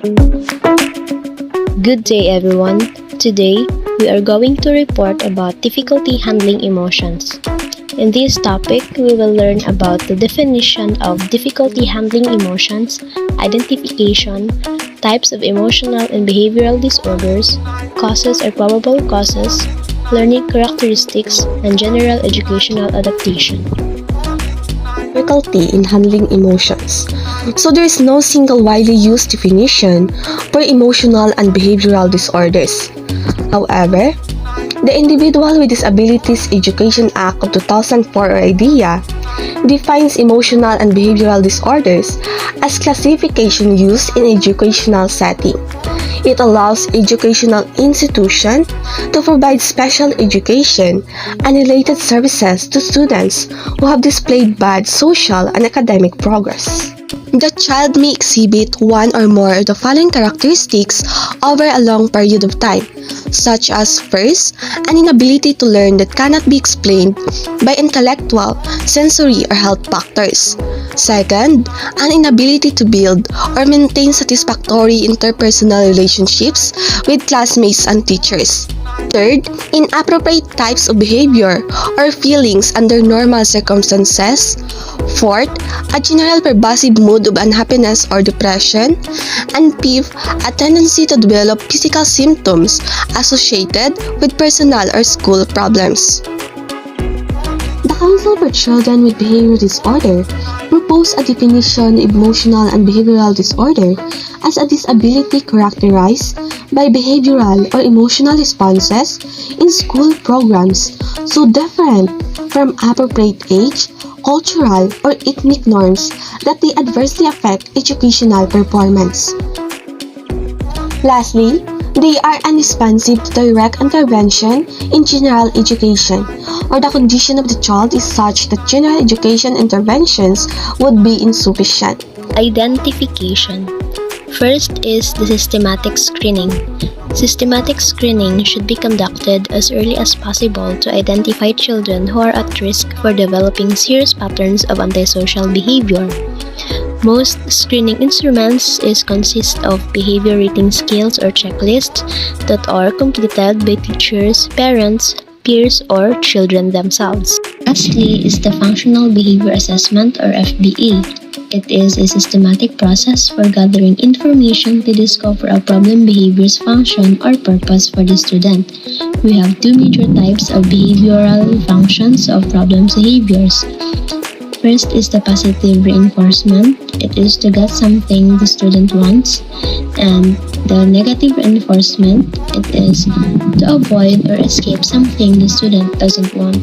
Good day, everyone. Today, we are going to report about difficulty handling emotions. In this topic, we will learn about the definition of difficulty handling emotions, identification, types of emotional and behavioral disorders, causes or probable causes, learning characteristics, and general educational adaptation. Difficulty in handling emotions. So there is no single widely used definition for emotional and behavioral disorders. However, the Individual with Disabilities Education Act of 2004 or IDEA defines emotional and behavioral disorders as classification used in educational setting. It allows educational institutions to provide special education and related services to students who have displayed bad social and academic progress. The child may exhibit one or more of the following characteristics over a long period of time, such as first, an inability to learn that cannot be explained by intellectual, sensory, or health factors. Second, an inability to build or maintain satisfactory interpersonal relationships with classmates and teachers. Third, inappropriate types of behavior or feelings under normal circumstances. Fourth, a general pervasive mood of unhappiness or depression. And fifth, a tendency to develop physical symptoms associated with personal or school problems. The Council for Children with Behavioral Disorder proposed a definition of emotional and behavioral disorder as a disability characterized by behavioral or emotional responses in school programs so different from appropriate age, cultural, or ethnic norms that they adversely affect educational performance. Lastly, they are unresponsive to direct intervention in general education, or the condition of the child is such that general education interventions would be insufficient. Identification. First is the systematic screening. Systematic screening should be conducted as early as possible to identify children who are at risk for developing serious patterns of antisocial behavior. Most screening instruments consist of behavior rating scales or checklists that are completed by teachers, parents, peers, or children themselves. Lastly is the Functional Behavior Assessment or FBA. It is a systematic process for gathering information to discover a problem behavior's function or purpose for the student. We have two major types of behavioral functions of problem behaviors. First is the positive reinforcement. It is to get something the student wants. And the negative reinforcement, it is to avoid or escape something the student doesn't want.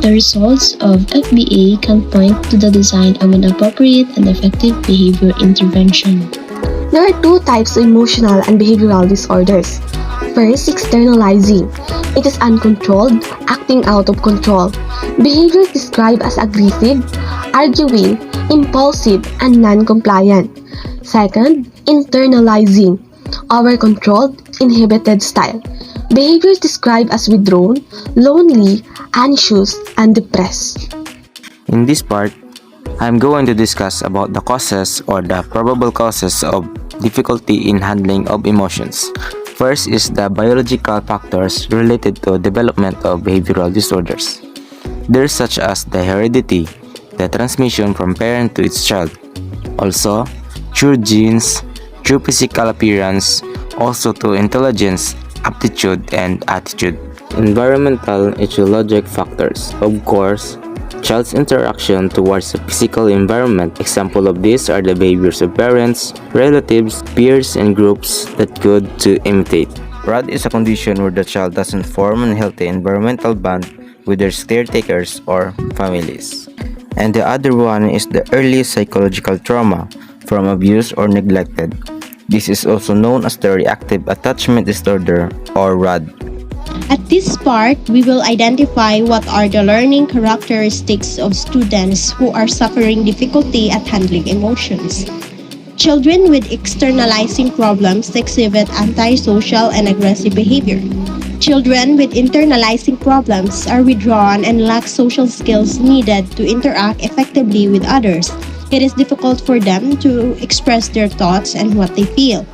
The results of FBA can point to the design of an appropriate and effective behavior intervention. There are two types of emotional and behavioral disorders. First, externalizing. It is uncontrolled, acting out of control. Behavior described as aggressive, arguing, impulsive, and non-compliant. Second, internalizing. Over-controlled, inhibited style. Behavior described as withdrawn, lonely, anxious, and depressed. In this part, I'm going to discuss about the causes or the probable causes of difficulty in handling of emotions. First is the biological factors related to development of behavioral disorders. There's such as the heredity, the transmission from parent to its child. Also, through genes, through physical appearance, also to intelligence, aptitude, and attitude. Environmental etiologic factors. Of course, child's interaction towards the physical environment. Example of these are the behaviors of parents, relatives, peers, and groups that good to imitate. RAD is a condition where the child doesn't form a healthy environmental bond with their caretakers or families. And the other one is the early psychological trauma from abuse or neglected. This is also known as the reactive attachment disorder or RAD. At this part, we will identify what are the learning characteristics of students who are suffering difficulty at handling emotions. Children with externalizing problems exhibit antisocial and aggressive behavior. Children with internalizing problems are withdrawn and lack social skills needed to interact effectively with others. It is difficult for them to express their thoughts and what they feel.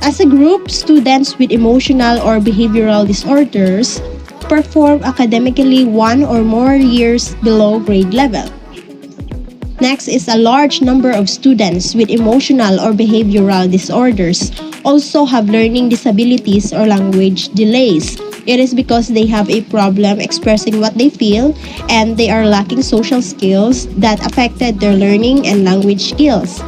As a group, students with emotional or behavioral disorders perform academically 1 or more years below grade level. Next is a large number of students with emotional or behavioral disorders also have learning disabilities or language delays. It is because they have a problem expressing what they feel and they are lacking social skills that affected their learning and language skills.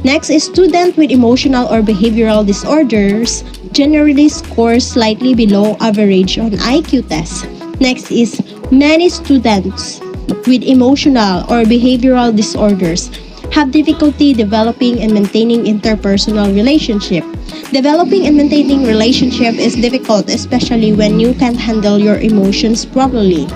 Next is students with emotional or behavioral disorders generally score slightly below average on IQ tests. Next is many students with emotional or behavioral disorders have difficulty developing and maintaining interpersonal relationship. Developing and maintaining relationship is difficult, especially when you can't handle your emotions properly.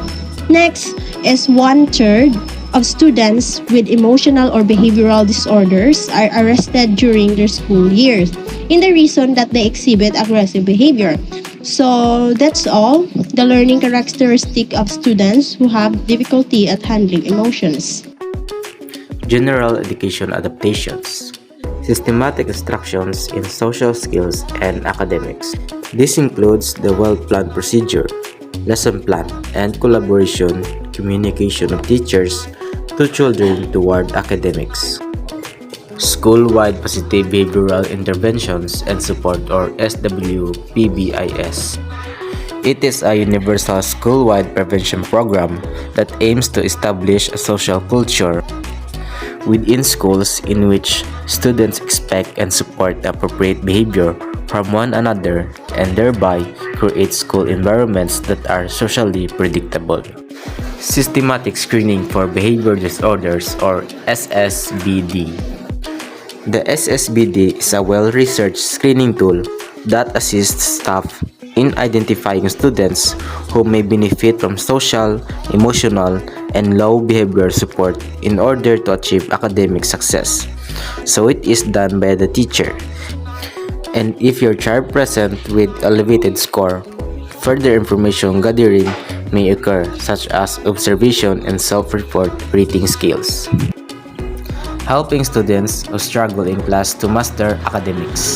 Next is 1/3 of students with emotional or behavioral disorders are arrested during their school years in the reason that they exhibit aggressive behavior. So that's all the learning characteristic of students who have difficulty at handling emotions. General education adaptations, systematic instructions in social skills and academics. This includes the well-planned procedure, lesson plan, and collaboration, communication of teachers to children toward academics. School-wide Positive Behavioral Interventions and Support or SWPBIS. It is a universal school-wide prevention program that aims to establish a social culture within schools in which students expect and support appropriate behavior from one another and thereby create school environments that are socially predictable. Systematic Screening for Behavior Disorders or SSBD. The SSBD is a well-researched screening tool that assists staff in identifying students who may benefit from social, emotional, and low behavior support in order to achieve academic success. So it is done by the teacher. And if your child present with elevated score, further information gathering may occur, such as observation and self-report rating skills. Helping students who struggle in class to master academics.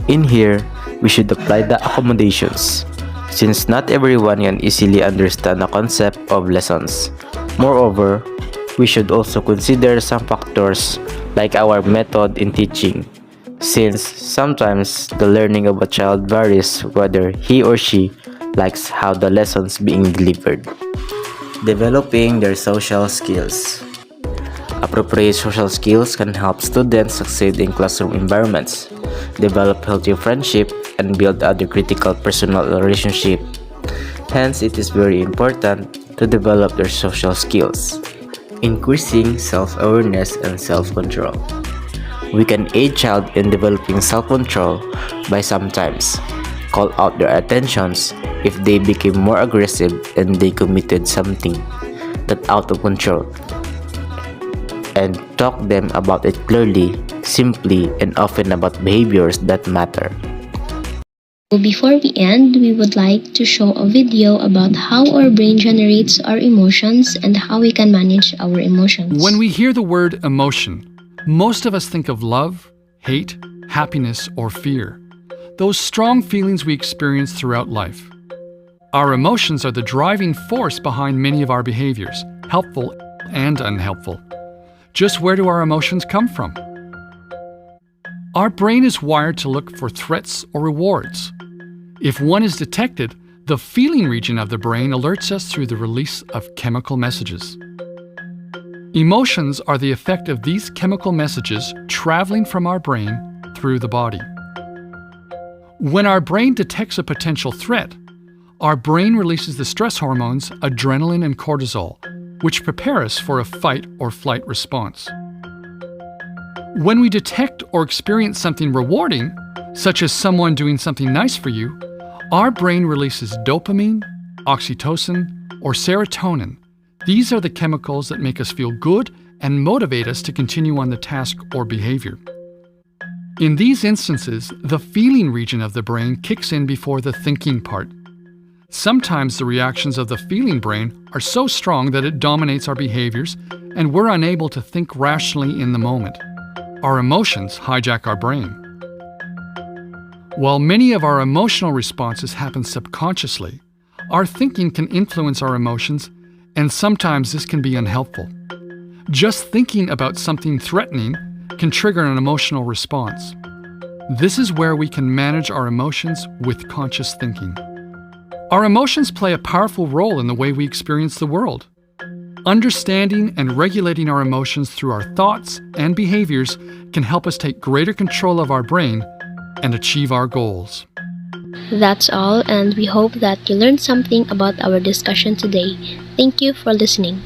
In here, we should apply the accommodations, since not everyone can easily understand the concept of lessons. Moreover, we should also consider some factors like our method in teaching, since sometimes the learning of a child varies whether he or she likes how the lessons being delivered. Developing their social skills. Appropriate social skills can help students succeed in classroom environments, develop healthy friendship, and build other critical personal relationships. Hence, it is very important to develop their social skills. Increasing self-awareness and self-control. We can aid child in developing self-control by sometimes call out their attentions if they became more aggressive and they committed something that out of control, and talk them about it clearly, simply, and often about behaviors that matter. Before we end, we would like to show a video about how our brain generates our emotions and how we can manage our emotions. When we hear the word emotion, most of us think of love, hate, happiness, or fear. Those strong feelings we experience throughout life. Our emotions are the driving force behind many of our behaviors, helpful and unhelpful. Just where do our emotions come from? Our brain is wired to look for threats or rewards. If one is detected, the feeling region of the brain alerts us through the release of chemical messages. Emotions are the effect of these chemical messages traveling from our brain through the body. When our brain detects a potential threat, our brain releases the stress hormones adrenaline and cortisol, which prepare us for a fight or flight response. When we detect or experience something rewarding, such as someone doing something nice for you, our brain releases dopamine, oxytocin, or serotonin. These are the chemicals that make us feel good and motivate us to continue on the task or behavior. In these instances, the feeling region of the brain kicks in before the thinking part. Sometimes the reactions of the feeling brain are so strong that it dominates our behaviors and we're unable to think rationally in the moment. Our emotions hijack our brain. While many of our emotional responses happen subconsciously, our thinking can influence our emotions, and sometimes this can be unhelpful. Just thinking about something threatening can trigger an emotional response. This is where we can manage our emotions with conscious thinking. Our emotions play a powerful role in the way we experience the world. Understanding and regulating our emotions through our thoughts and behaviors can help us take greater control of our brain and achieve our goals. That's all, and we hope that you learned something about our discussion today. Thank you for listening.